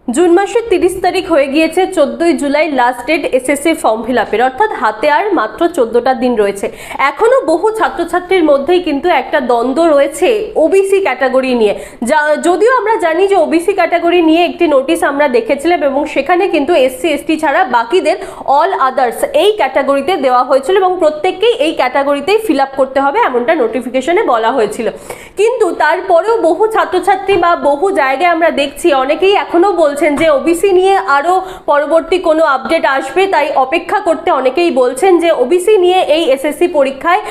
June মাসের 30 তারিখ হয়ে গিয়েছে, 14ই July last date SSC form fill আপের, অর্থাৎ হাতে আর মাত্র 14টা দিন রয়েছে। এখনো বহু ছাত্রছাত্রীর মধ্যেই কিন্তু একটা দ্বন্দ্ব রয়েছে ওবিসি ক্যাটাগরি নিয়ে। যদিও আমরা জানি যে ওবিসি ক্যাটাগরি নিয়ে একটি নোটিশ আমরা দেখেছিলাম এবং সেখানে কিন্তু এসসি এসটি ছাড়া বাকিদের অল আদার্স এই ক্যাটাগরিতে দেওয়া হয়েছিল এবং প্রত্যেককেই এই ক্যাটাগরিতেই ফিল আপ করতে হবে এমনটা নোটিফিকেশনে বলা হয়েছিল। কিন্তু তারপরেও বহু ছাত্রছাত্রী বা বহু জায়গায় আমরা দেখছি অনেকেই এখনো বলছেন যে ওবিসি নিয়ে আরো পরবর্তী কোনো আপডেট আসবে, তাই অপেক্ষা করতে অনেকেই বলছেন যে ওবিসি নিয়ে এই এসএসসি পরীক্ষায়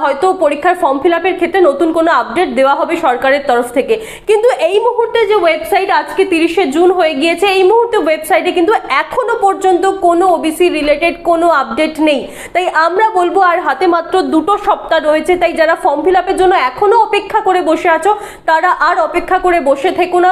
হয়তো পরীক্ষার ফর্ম ফিল আপের ক্ষেত্রে নতুন কোনো আপডেট দেওয়া হবে সরকারের তরফ থেকে। কিন্তু এই মুহূর্তে যে ওয়েবসাইট, আজকে 30শে জুন হয়ে গিয়েছে, এই মুহূর্তে ওয়েবসাইটে কিন্তু এখনো পর্যন্ত কোনো ওবিসি রিলেটেড কোনো আপডেট নেই। তাই আমরা বলবো আর হাতে মাত্র 2 সপ্তাহ রয়েছে, তাই যারা ফর্ম ফিল আপের জন্য এখনো অপেক্ষা করে বসে আছো তারা আর অপেক্ষা করে বসে থেকো না,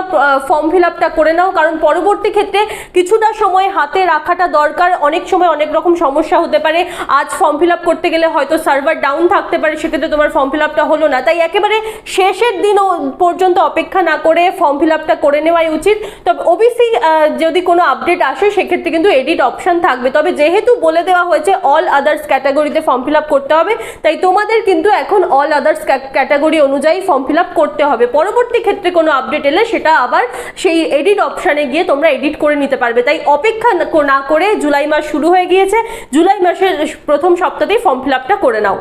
ফর্ম ফিল আপটা করে নাও। কারণ পরবর্তী ক্ষেত্রে কিছুটা সময় হাতে রাখাটা দরকার। অনেক সময় অনেক রকম সমস্যা হতে পারে, আজ ফর্ম ফিল আপ করতে গেলে হয়তো সার্ভার ডাউন থাকতে পারে, সেক্ষেত্রে তোমার ফর্ম ফিল আপটা হলো না। তাই একেবারে শেষের দিন পর্যন্ত অপেক্ষা না করে ফর্ম ফিল আপটা করে নেওয়াই উচিত। তবে ওবিসি যদি কোনো আপডেট আসে সেক্ষেত্রে কিন্তু এডিট অপশন থাকবে। তবে যেহেতু বলে দেওয়া হয়েছে অল আদার্স ক্যাটাগরিতে ফর্ম ফিল আপ করতে হবে, তাই তোমাদের কিন্তু এখন অল আদার্স ক্যাটাগরি অনুযায়ী ফর্ম ফিল আপ করতে হবে। পরবর্তী ক্ষেত্রে কোনো আপডেট এলে সেটা আবার সেই এডিট অপশানে গিয়ে তোমরা এডিট করে নিতে পারবে। তাই অপেক্ষা না করে, জুলাই মাস শুরু হয়ে গিয়েছে, জুলাই মাসের প্রথম সপ্তাহেই ফর্ম ফিল আপটা করে নাও।